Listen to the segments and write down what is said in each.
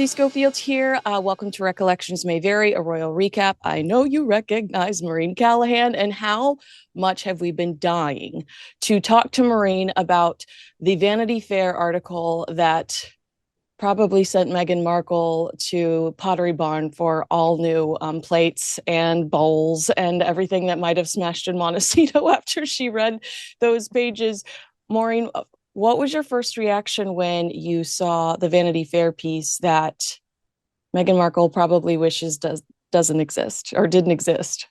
Kinsey Schofield here. Welcome to Recollections May Vary, a royal recap. I know you recognize Maureen Callahan, and how much have we been dying to talk to Maureen about the Vanity Fair article that probably sent Meghan Markle to Pottery Barn for all new plates and bowls and everything that might have smashed in Montecito after she read those pages. Maureen, what was your first reaction when you saw the Vanity Fair piece that Meghan Markle probably wishes doesn't exist or didn't exist?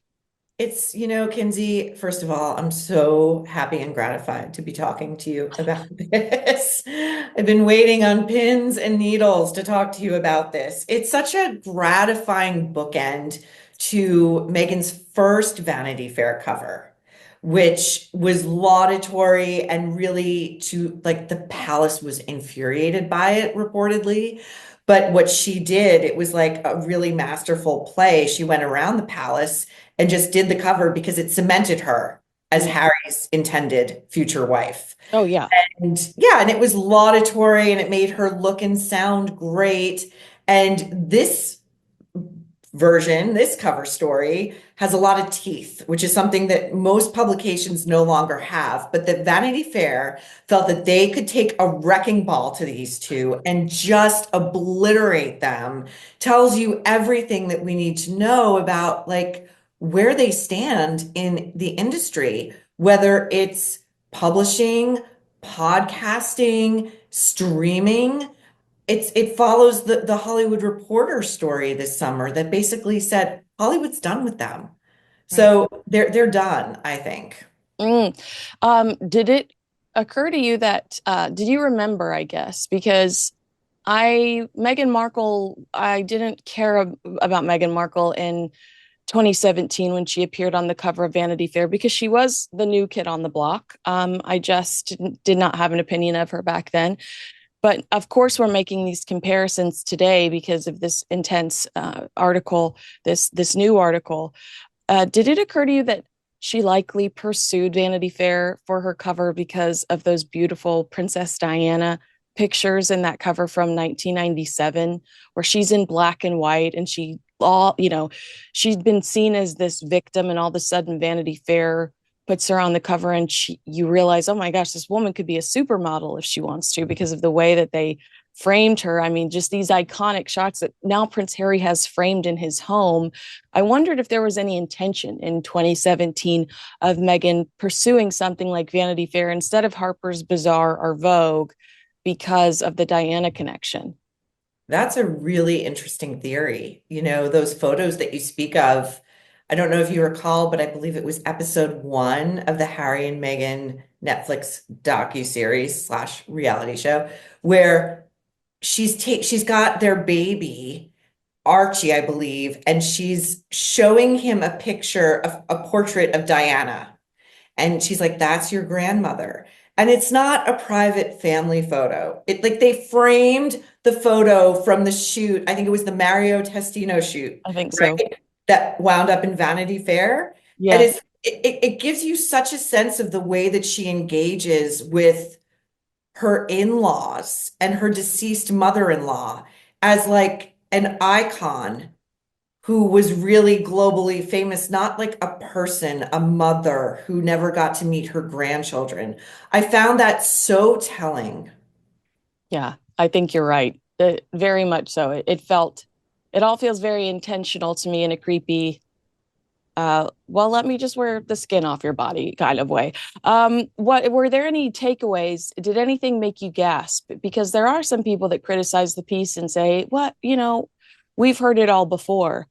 Kinsey, first of all, I'm so happy and gratified to be talking to you about this. I've been waiting on pins and needles to talk to you about this. It's such a gratifying bookend to Meghan's first Vanity Fair cover, which was laudatory and really to like the palace was infuriated by it, reportedly. But what she did, it was like a really masterful play. She went around the palace and just did the cover because it cemented her as Mm. Harry's intended future wife. Oh, yeah. And yeah, and it was laudatory and it made her look and sound great. And this cover story has a lot of teeth, which is something that most publications no longer have. But that Vanity Fair felt that they could take a wrecking ball to these two and just obliterate them, tells you everything that we need to know about like where they stand in the industry, whether it's publishing, podcasting, streaming. It follows the Hollywood Reporter story this summer that basically said Hollywood's done with them. Right. So they're done, I think. Mm. Did it occur to you that did you remember, I guess, because Meghan Markle, I didn't care about Meghan Markle in 2017 when she appeared on the cover of Vanity Fair because she was the new kid on the block. I just did not have an opinion of her back then. But of course, we're making these comparisons today because of this intense article, this new article. Did it occur to you that she likely pursued Vanity Fair for her cover because of those beautiful Princess Diana pictures in that cover from 1997, where she's in black and white and she'd been seen as this victim, and all of a sudden Vanity Fair puts her on the cover and you realize, oh my gosh, this woman could be a supermodel if she wants to because of the way that they framed her. I mean, just these iconic shots that now Prince Harry has framed in his home. I wondered if there was any intention in 2017 of Meghan pursuing something like Vanity Fair instead of Harper's Bazaar or Vogue because of the Diana connection. That's a really interesting theory. Those photos that you speak of, I don't know if you recall, but I believe it was episode one of the Harry and Meghan Netflix docu-series slash reality show, where she's got their baby Archie, I believe, and she's showing him a picture of a portrait of Diana. And she's like, that's your grandmother. And it's not a private family photo. It like they framed the photo from the shoot. I think it was the Mario Testino shoot, I think so. right? That wound up in Vanity Fair. And Yes. it gives you such a sense of the way that she engages with her in-laws and her deceased mother-in-law as like an icon who was really globally famous, not like a person, a mother who never got to meet her grandchildren. I found that so telling. Yeah, I think you're right. Very much so. It all feels very intentional to me in a creepy, well, let me just wear the skin off your body kind of way. What were there any takeaways? Did anything make you gasp? Because there are some people that criticize the piece and say, what, we've heard it all before.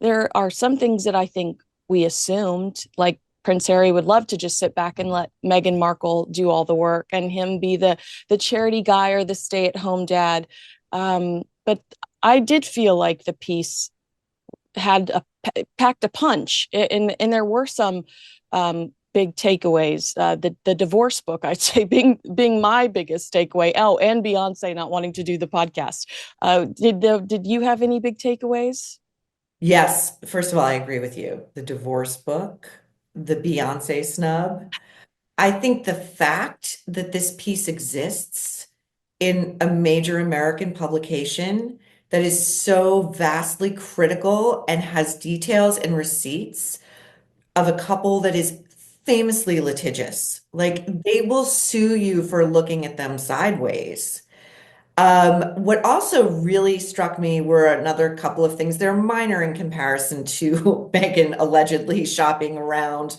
There are some things that I think we assumed, like Prince Harry would love to just sit back and let Meghan Markle do all the work and him be the charity guy or the stay-at-home dad. But I did feel like the piece had packed a punch, and there were some big takeaways. The divorce book, I'd say, being my biggest takeaway. Oh, and Beyonce not wanting to do the podcast. Did you have any big takeaways? Yes, first of all, I agree with you. The divorce book, the Beyonce snub. I think the fact that this piece exists in a major American publication that is so vastly critical and has details and receipts of a couple that is famously litigious. Like they will sue you for looking at them sideways. What also really struck me were another couple of things. They're minor in comparison to Meghan allegedly shopping around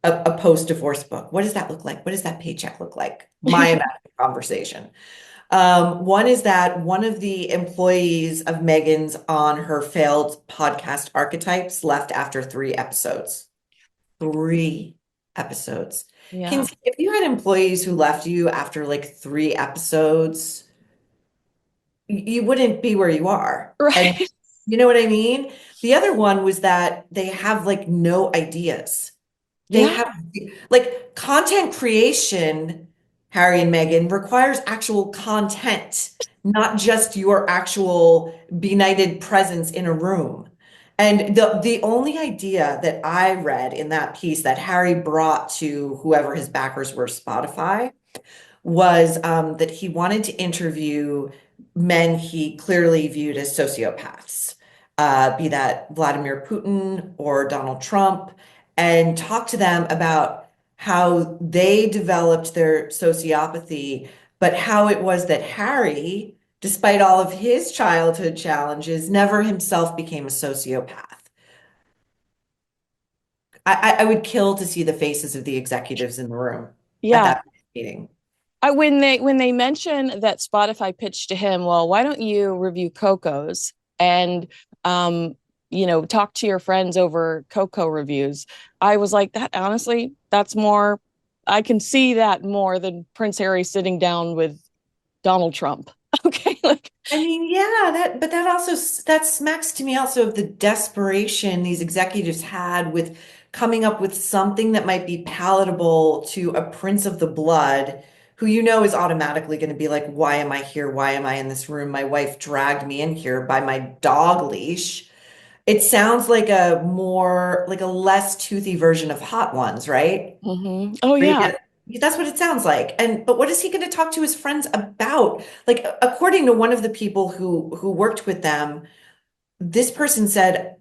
a post-divorce book. What does that look like? What does that paycheck look like? My amount of conversation. One is that one of the employees of Meghan's on her failed podcast Archetypes left after 3 episodes. 3 episodes. Yeah. Kinsey, if you had employees who left you after like 3 episodes, you wouldn't be where you are. And Right. you know what I mean? The other one was that they have like no ideas. They Yeah. have like content creation, Harry and Meghan, requires actual content, not just your actual benighted presence in a room. And the only idea that I read in that piece that Harry brought to whoever his backers were, Spotify, was that he wanted to interview men he clearly viewed as sociopaths, be that Vladimir Putin or Donald Trump, and talk to them about how they developed their sociopathy, but how it was that Harry, despite all of his childhood challenges, never himself became a sociopath. I would kill to see the faces of the executives in the room at Yeah. that meeting. When they mention that Spotify pitched to him, well, why don't you review Coco's and talk to your friends over Coco reviews? I was like, that honestly, that's more, I can see that more than Prince Harry sitting down with Donald Trump. Okay. Like, I mean, yeah, but that also that smacks to me also of the desperation these executives had with coming up with something that might be palatable to a prince of the blood who you know is automatically going to be like, why am I here? Why am I in this room? My wife dragged me in here by my dog leash. It sounds like a more like a less toothy version of Hot Ones, right? oh Where you yeah. get that's what it sounds like. And but what is he going to talk to his friends about? Like according to one of the people who worked with them, this person said,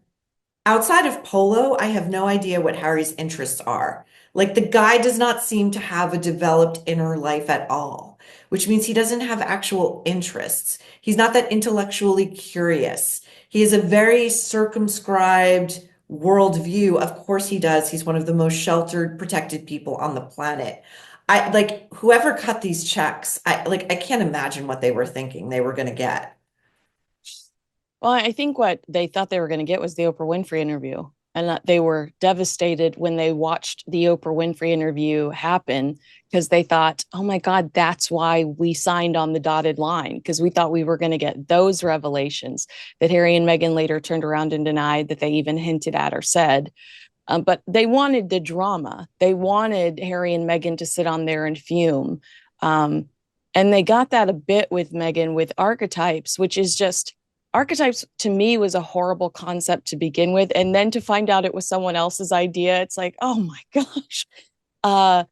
outside of polo, I have no idea what Harry's interests are. Like the guy does not seem to have a developed inner life at all, which means he doesn't have actual interests. He's not that intellectually curious. He has a very circumscribed worldview. Of course he does. He's one of the most sheltered, protected people on the planet. I like whoever cut these checks. I can't imagine what they were thinking they were going to get. Well, I think what they thought they were going to get was the Oprah Winfrey interview. And that they were devastated when they watched the Oprah Winfrey interview happen because they thought, oh my God, that's why we signed on the dotted line because we thought we were going to get those revelations that Harry and Meghan later turned around and denied that they even hinted at or said. But they wanted the drama. They wanted Harry and Meghan to sit on there and fume. Um, and they got that a bit with Meghan with Archetypes, which is just Archetypes to me was a horrible concept to begin with. And then to find out it was someone else's idea, it's like, oh my gosh. Uh,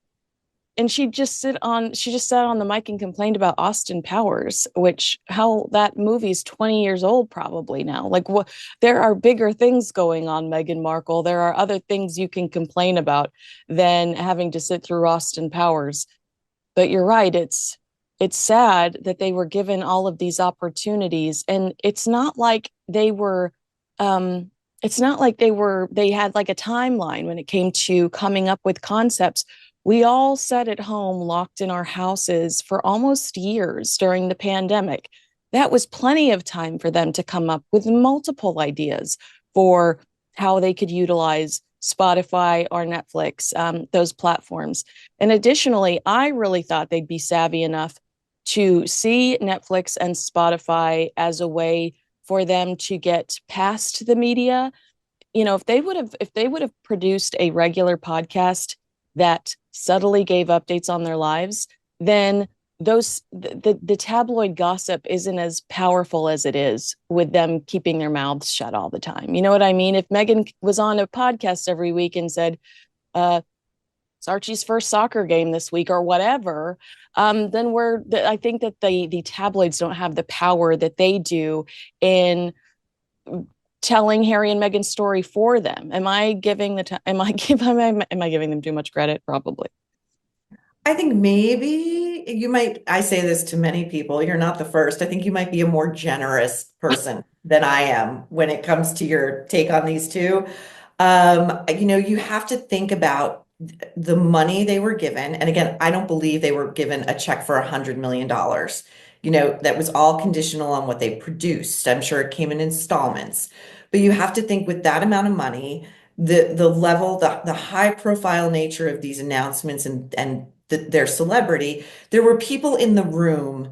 and she just sat on the mic and complained about Austin Powers, which how that movie's 20 years old probably now. Like what there are bigger things going on, Meghan Markle. There are other things you can complain about than having to sit through Austin Powers. But you're right, it's sad that they were given all of these opportunities. And it's not like they had like a timeline when it came to coming up with concepts. We all sat at home locked in our houses for almost years during the pandemic. That was plenty of time for them to come up with multiple ideas for how they could utilize Spotify or Netflix, those platforms. And additionally, I really thought they'd be savvy enough to see Netflix and Spotify as a way for them to get past the media. If they would have produced a regular podcast that subtly gave updates on their lives, then the tabloid gossip isn't as powerful as it is with them keeping their mouths shut all the time. You know what I mean? If Meghan was on a podcast every week and said, uh, it's Archie's first soccer game this week or whatever, then I think that the tabloids don't have the power that they do in telling Harry and Meghan's story for them. Am I giving am I giving them too much credit? Probably. I think maybe you might, I say this to many people, you're not the first. I think you might be a more generous person than I am when it comes to your take on these two. You have to think about the money they were given. And again, I don't believe they were given a check for $100 million. That was all conditional on what they produced. I'm sure it came in installments. But you have to think with that amount of money, the level, the high profile nature of these announcements and their celebrity, there were people in the room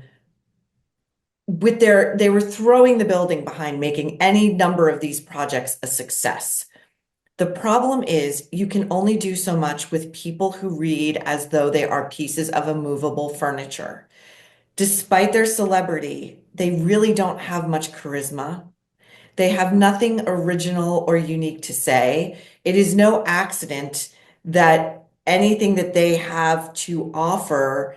they were throwing the building behind making any number of these projects a success. The problem is you can only do so much with people who read as though they are pieces of immovable furniture. Despite their celebrity, they really don't have much charisma. They have nothing original or unique to say. It is no accident that anything that they have to offer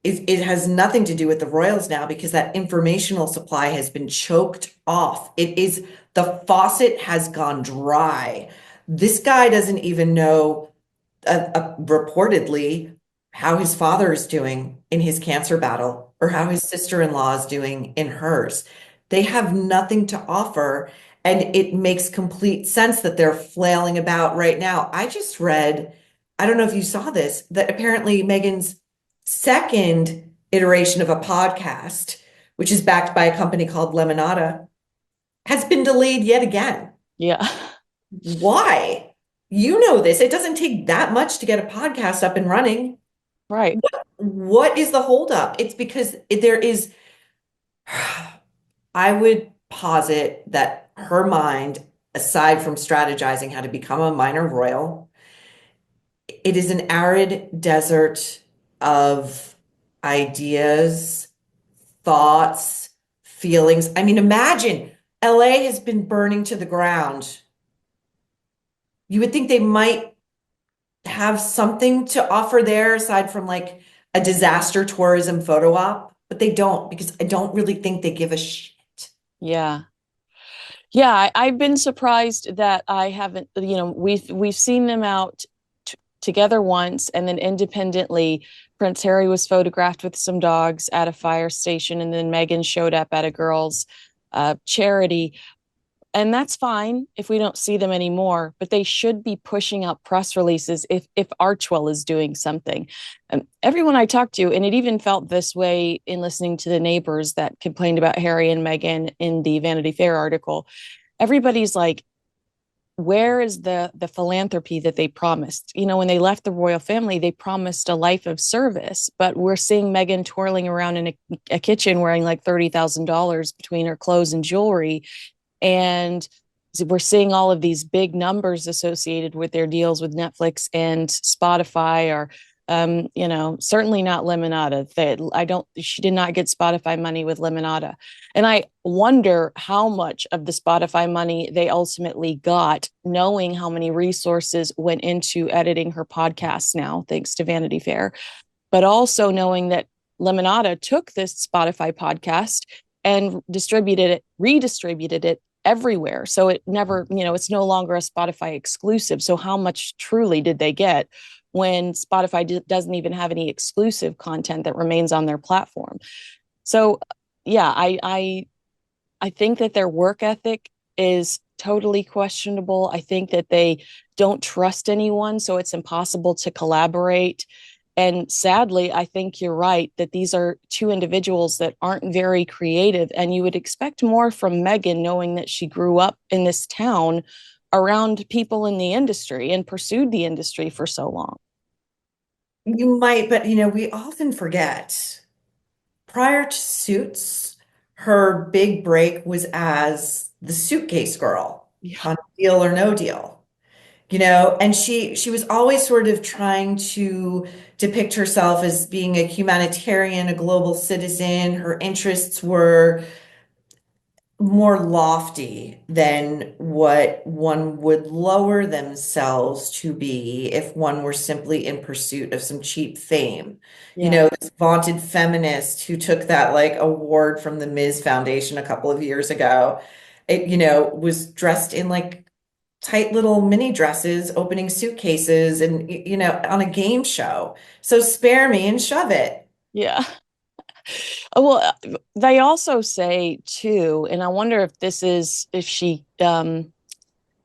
it has nothing to do with the royals now because that informational supply has been choked off. The faucet has gone dry. This guy doesn't even know, reportedly, how his father is doing in his cancer battle or how his sister-in-law is doing in hers. They have nothing to offer, and it makes complete sense that they're flailing about right now. I just read, I don't know if you saw this, that apparently Meghan's second iteration of a podcast, which is backed by a company called Lemonada, has been delayed yet again. Yeah. Why? You know this. It doesn't take that much to get a podcast up and running. Right. What is the holdup? It's because there is, I would posit that her mind, aside from strategizing how to become a minor royal, it is an arid desert of ideas, thoughts, feelings. I mean, imagine LA has been burning to the ground. You would think they might have something to offer there aside from like a disaster tourism photo op, but they don't because I don't really think they give a shit. Yeah. Yeah, I've been surprised that I haven't, we've seen them out together once, and then independently, Prince Harry was photographed with some dogs at a fire station, and then Meghan showed up at a girls' charity. And that's fine if we don't see them anymore, but they should be pushing out press releases if Archewell is doing something. Everyone I talked to, and it even felt this way in listening to the neighbors that complained about Harry and Meghan in the Vanity Fair article, everybody's like, where is the philanthropy that they promised? When they left the royal family, they promised a life of service, but we're seeing Meghan twirling around in a kitchen wearing like $30,000 between her clothes and jewelry. And we're seeing all of these big numbers associated with their deals with Netflix and Spotify, or certainly not Lemonada. She did not get Spotify money with Lemonada. And I wonder how much of the Spotify money they ultimately got, knowing how many resources went into editing her podcast now, thanks to Vanity Fair, but also knowing that Lemonada took this Spotify podcast and redistributed it everywhere. So it never, it's no longer a Spotify exclusive. So how much truly did they get when Spotify doesn't even have any exclusive content that remains on their platform? So yeah, I think that their work ethic is totally questionable. I think that they don't trust anyone, so it's impossible to collaborate. And sadly, I think you're right that these are two individuals that aren't very creative. And you would expect more from Meghan, knowing that she grew up in this town around people in the industry and pursued the industry for so long. You might, but we often forget prior to Suits, her big break was as the suitcase girl Yeah. on Deal or No Deal. And she was always sort of trying to depict herself as being a humanitarian, a global citizen. Her interests were more lofty than what one would lower themselves to be if one were simply in pursuit of some cheap fame. You Yeah. know, this vaunted feminist who took that like award from the Ms. Foundation a couple of years ago, was dressed in like tight little mini dresses, opening suitcases and, on a game show. So spare me and shove it. Yeah. Well, they also say too, and I wonder if this is if she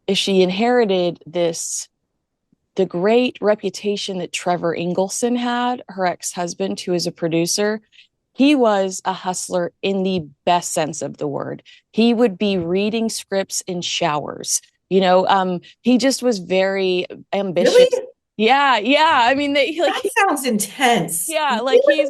inherited this the great reputation that Trevor Ingleson had, her ex-husband, who is a producer. He was a hustler in the best sense of the word. He would be reading scripts in showers. He just was very Really? ambitious. Yeah, yeah. I mean, That sounds intense. yeah, like Really?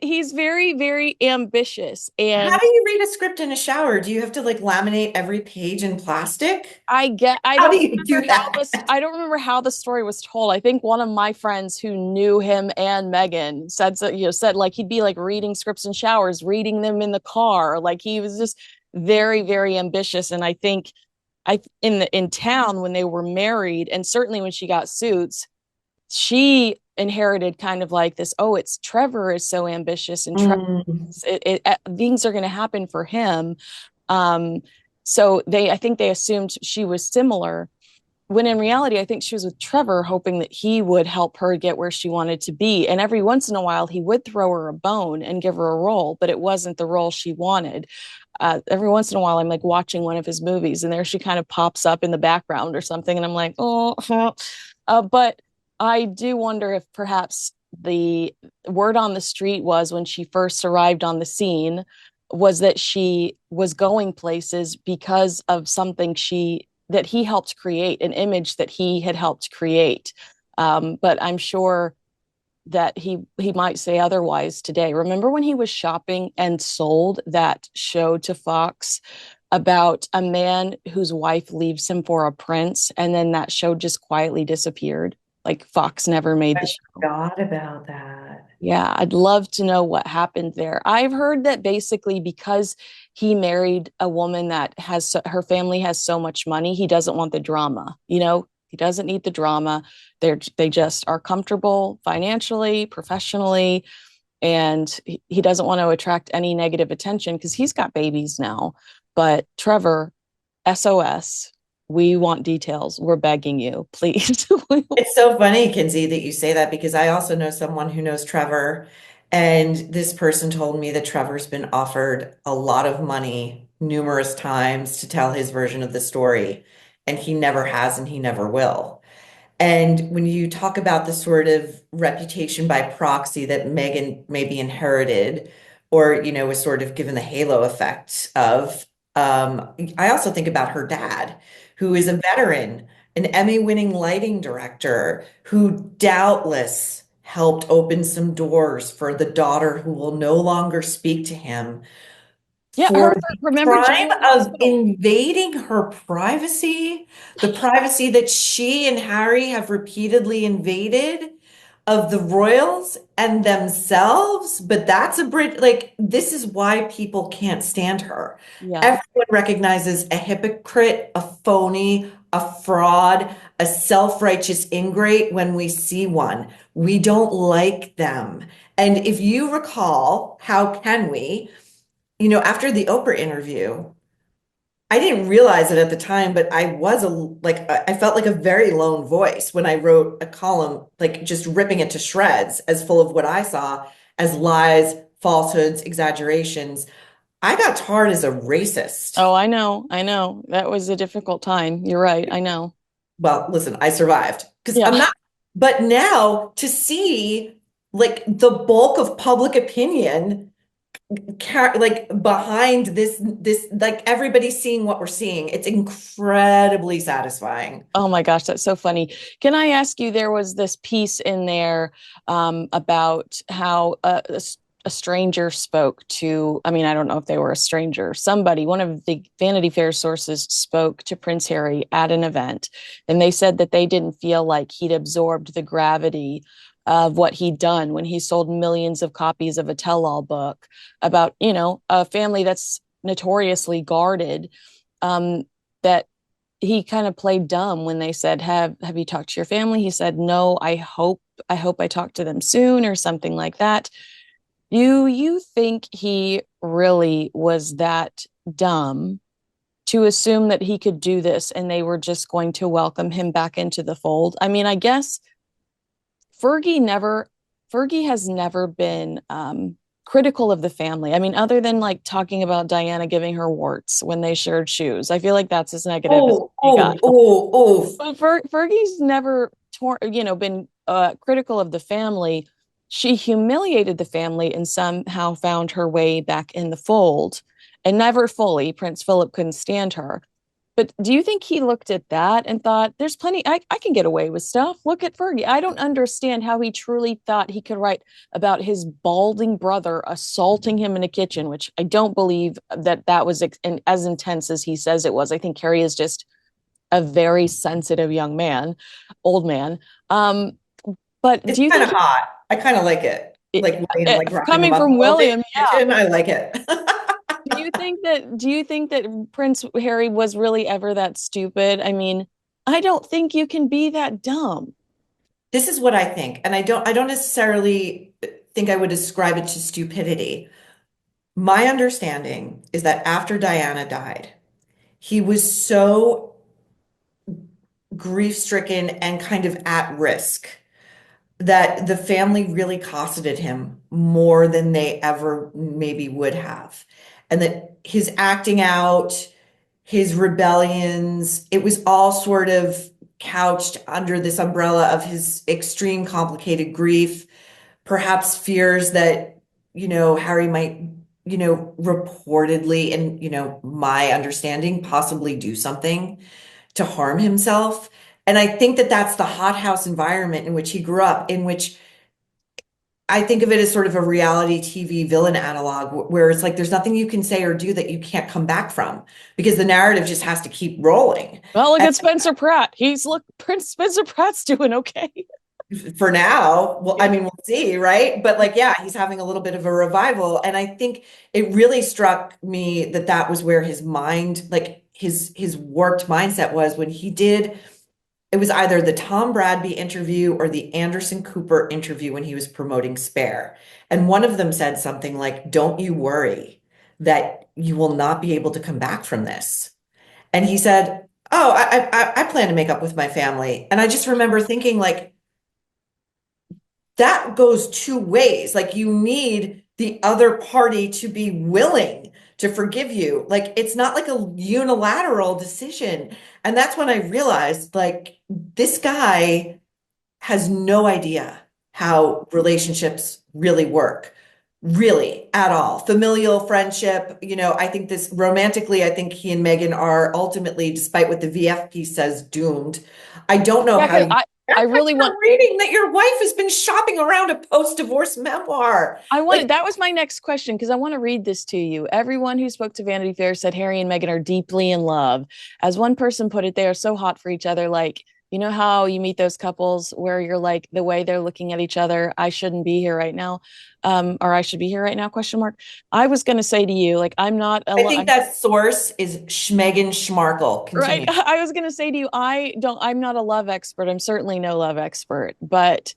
he's very, very ambitious, How and do you read a script in a shower? Do you have to like laminate every page in plastic? I How don't do you do remember that? I don't remember how the story was told. I think one of my friends who knew him and Megan said so, said like he'd be like reading scripts in showers, reading them in the car. Like he was just very, very ambitious. And I think in town when they were married, and certainly when she got Suits, she inherited kind of like this, oh, it's Trevor is so ambitious and Trevor Mm, things are going to happen for him. Um, so I think they assumed she was similar. When in reality, I think she was with Trevor, hoping that he would help her get where she wanted to be. And every once in a while, he would throw her a bone and give her a role, but it wasn't the role she wanted. Every once in a while, I'm like watching one of his movies, and there she kind of pops up in the background or something, and I'm like, oh, but I do wonder if perhaps the word on the street was when she first arrived on the scene was that she was going places because of something she that he helped create, an image that he had helped create. But I'm sure that he might say otherwise today. Remember when he was shopping and sold that show to Fox about a man whose wife leaves him for a prince, and then that show just quietly disappeared? Like Fox never made I the show. forgot about that. Yeah, I'd love to know what happened there. I've heard that basically because he married a woman that has her family has so much money, he doesn't want the drama. He doesn't need the drama. They just are comfortable financially, professionally, and he doesn't want to attract any negative attention because he's got babies now. But Trevor, SOS, we want details. We're begging you, please. It's so funny, Kinsey, that you say that because I also know someone who knows Trevor, and this person told me that Trevor's been offered a lot of money numerous times to tell his version of the story, and he never has and he never will. And when you talk about the sort of reputation by proxy that Meghan maybe inherited or, was sort of given the halo effect of, I also think about her dad, who is a veteran, an Emmy-winning lighting director who doubtless helped open some doors for the daughter who will no longer speak to him Yeah, for her the remember crime General of Hospital. invading her privacy, the privacy that she and Harry have repeatedly invaded of the royals and themselves. But that's a bridge, like, this is why people can't stand her. Yeah. Everyone recognizes a hypocrite, a phony, a fraud, a self-righteous ingrate when we see one. We don't like them. And if you recall, how can we? After the Oprah interview, I didn't realize it at the time, but I felt like a very lone voice when I wrote a column, like just ripping it to shreds as full of what I saw as lies, falsehoods, exaggerations. I got tarred as a racist. Oh, I know. I know. That was a difficult time. You're right. I know. Well, listen, I survived because I'm Yeah. not, but now to see like the bulk of public opinion like behind this like everybody's seeing what we're seeing. It's incredibly satisfying. Oh my gosh, that's so funny. Can I ask you, there was this piece in there about how a stranger spoke to, I mean, I don't know if they were a stranger, somebody, one of the Vanity Fair sources spoke to Prince Harry at an event, and they said that they didn't feel like he'd absorbed the gravity of what he'd done when he sold millions of copies of a tell-all book about, a family that's notoriously guarded, um, that he kind of played dumb when they said, have you talked to your family? He said, no, I hope I talk to them soon, or something like that. Do you think he really was that dumb to assume that he could do this and they were just going to welcome him back into the fold? I mean, I guess Fergie never, Fergie has never been critical of the family. I mean, other than like talking about Diana giving her warts when they shared shoes, I feel like that's as negative as Oh, he got. oh, oh, oh. But Fergie's never been critical of the family. She humiliated the family and somehow found her way back in the fold, and never fully. Prince Philip couldn't stand her. But do you think he looked at that and thought, there's plenty, I can get away with stuff. Look at Fergie. I don't understand how he truly thought he could write about his balding brother assaulting him in a kitchen, which I don't believe that was as intense as he says it was. I think Harry is just a very sensitive young man, old man. Um, but It's do you kind think of hot. I kind of like it. it, Like William, like wrapping him coming up from all day William, in the yeah. kitchen. I like it. Do you think that Prince Harry was really ever that stupid? I mean, I don't think you can be that dumb. This is what I think, and I don't necessarily think I would ascribe it to stupidity. My understanding is that after Diana died, he was so grief-stricken and kind of at risk that the family really cosseted him more than they ever maybe would have. And that his acting out, his rebellions, it was all sort of couched under this umbrella of his extreme complicated grief, perhaps fears that, Harry might, reportedly, and, my understanding, possibly do something to harm himself. And I think that that's the hothouse environment in which he grew up, in which I think of it as sort of a reality TV villain analog where it's like there's nothing you can say or do that you can't come back from because the narrative just has to keep rolling. Well, look And at Spencer Pratt. Prince Spencer Pratt's doing okay. for now, well, I Yeah. mean, we'll see, right? But like, yeah, he's having a little bit of a revival. And I think it really struck me that that was where his mind, like his warped mindset was when he did. It was either the Tom Bradby interview or the Anderson Cooper interview when he was promoting Spare. And one of them said something like, don't you worry that you will not be able to come back from this. And he said, oh, I plan to make up with my family. And I just remember thinking like, that goes two ways. Like you need the other party to be willing to forgive you. Like it's not like a unilateral decision. And that's when I realized like this guy has no idea how relationships really work, really at all. Familial friendship, I think this romantically, I think he and Meghan are ultimately, despite what the VF piece says, doomed. I don't know Yeah, how because you I really want reading that your wife has been shopping around a post-divorce memoir. I Like, wanted that was my next question because I want to read this to you. Everyone who spoke to Vanity Fair said Harry and Meghan are deeply in love. As one person put it, they are so hot for each other. Like, you know how you meet those couples where you're like the way they're looking at each other, I shouldn't be here right now. Or I should be here right now, question mark. I was gonna say to you, like, I think that source is Meghan Schmarkle. right. Continue. I was gonna say to you, I'm not a love expert. I'm certainly no love expert, but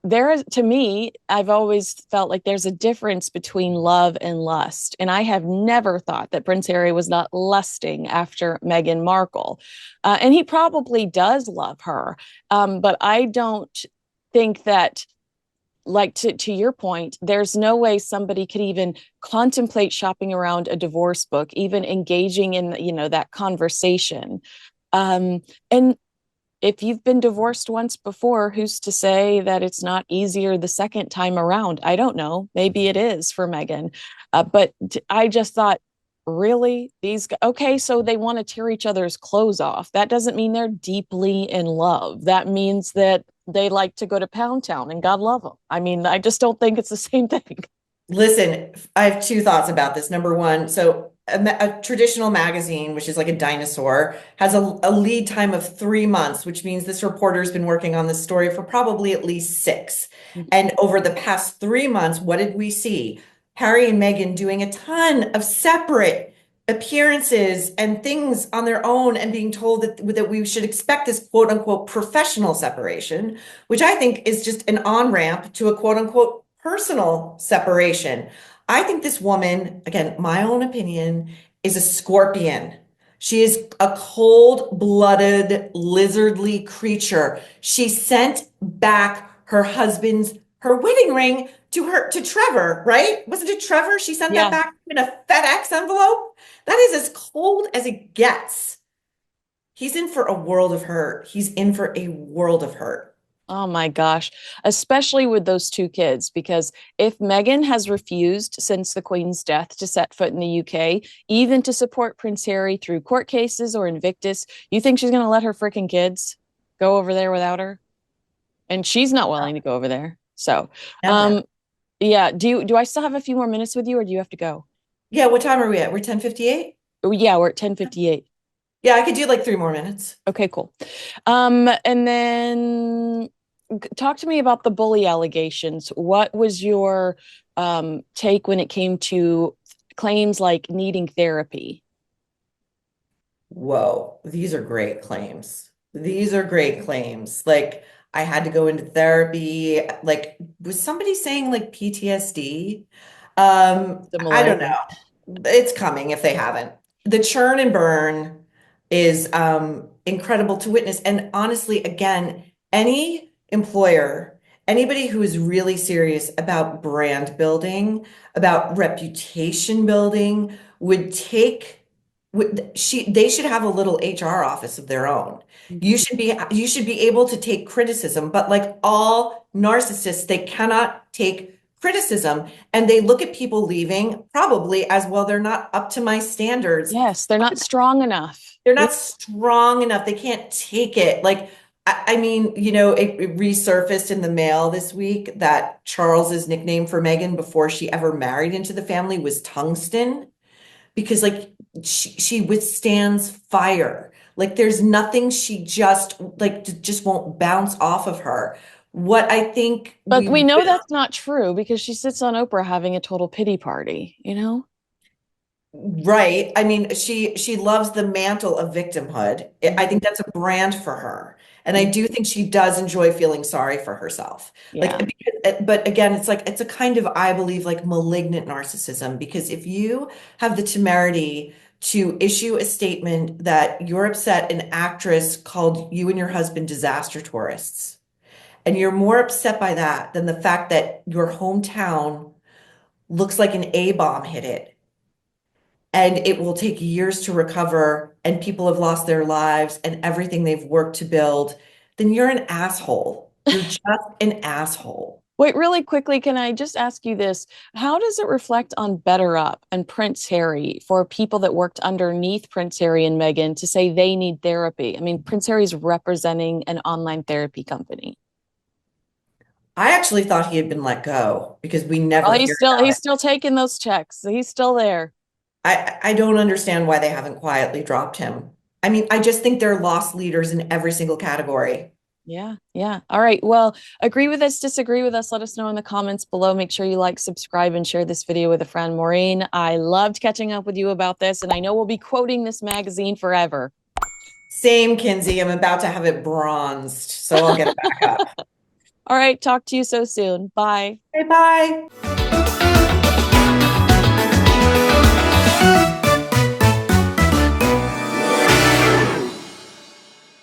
there is, to me, I've always felt like there's a difference between love and lust. And I have never thought that Prince Harry was not lusting after Meghan Markle. And he probably does love her. But I don't think that, like to your point, there's no way somebody could even contemplate shopping around a divorce book, even engaging in, that conversation. And if you've been divorced once before, who's to say that it's not easier the second time around? I don't know. Maybe it is for Meghan. But I just thought, really? Okay, so they want to tear each other's clothes off. That doesn't mean they're deeply in love. That means that they like to go to Pound Town and God love them. I mean, I just don't think it's the same thing. Listen, I have two thoughts about this. Number one, so a traditional magazine, which is like a dinosaur, has a lead time of 3 months, which means this reporter's been working on this story for probably at least six. And over the past 3 months, what did we see? Harry and Meghan doing a ton of separate appearances and things on their own and being told that we should expect this quote unquote professional separation, which I think is just an on-ramp to a quote unquote personal separation. I think this woman, again, my own opinion, is a scorpion. She is a cold-blooded, lizardly creature. She sent back her wedding ring to Trevor, right? Wasn't it Trevor? She sent that Yeah. back in a FedEx envelope. That is as cold as it gets. He's in for a world of hurt. He's in for a world of hurt. Oh my gosh, especially with those two kids, because if Meghan has refused since the Queen's death to set foot in the UK, even to support Prince Harry through court cases or Invictus, you think she's going to let her freaking kids go over there without her? And she's not willing to go over there. So, Never. um, yeah, do I still have a few more minutes with you or do you have to go? Yeah, what time are we at? We're 10:58? Oh, yeah, we're at 10:58. Yeah, I could do like 3 more minutes. Okay, cool. And then talk to me about the bully allegations. What was your take when it came to claims like needing therapy? Whoa, these are great claims. These are great claims. Like, I had to go into therapy. Like, was somebody saying like PTSD? I Similar, don't yeah. know. It's coming if they haven't. The churn and burn is incredible to witness. And honestly, again, any employer, anybody who is really serious about brand building, about reputation building, would take they should have a little HR office of their own. Mhm. You should be able to take criticism, but like all narcissists, they cannot take criticism and they look at people leaving probably as well, they're not up to my standards. Yes, they're not strong enough. They're Yeah. not strong enough. They can't take it. Like, I mean, it resurfaced in the mail this week that Charles's nickname for Meghan before she ever married into the family was Tungsten because like she withstands fire. Like there's nothing she just won't bounce off of her. What I think But we we know would that's not true because she sits on Oprah having a total pity party, you know? Right. I mean, she loves the mantle of victimhood. I Mhm. think that's a brand for her. And I Mhm. do think she does enjoy feeling sorry for herself. Like, Yeah. but again, it's a kind of, I believe, like malignant narcissism, because if you have the temerity to issue a statement that you're upset an actress called you and your husband disaster tourists, and you're more upset by that than the fact that your hometown looks like an A bomb hit it and it will take years to recover and people have lost their lives and everything they've worked to build, then you're an asshole. You're just an asshole. Wait, really quickly, can I just ask you this? How does it reflect on Better Up and Prince Harry for people that worked underneath Prince Harry and Meghan to say they need therapy? I mean, Prince Harry's representing an online therapy company. I actually thought he had been let go because we never Well, hear about he's it. still taking those checks. He's still there. I don't understand why they haven't quietly dropped him. I mean, I just think they're lost leaders in every single category. Yeah, yeah. All right. Well, agree with us, disagree with us. Let us know in the comments below. Make sure you like, subscribe, and share this video with a friend. Maureen, I loved catching up with you about this, and I know we'll be quoting this magazine forever. Same, Kinsey. I'm about to have it bronzed, so I'll get it back up. All right. Talk to you so soon. Bye. Okay, bye.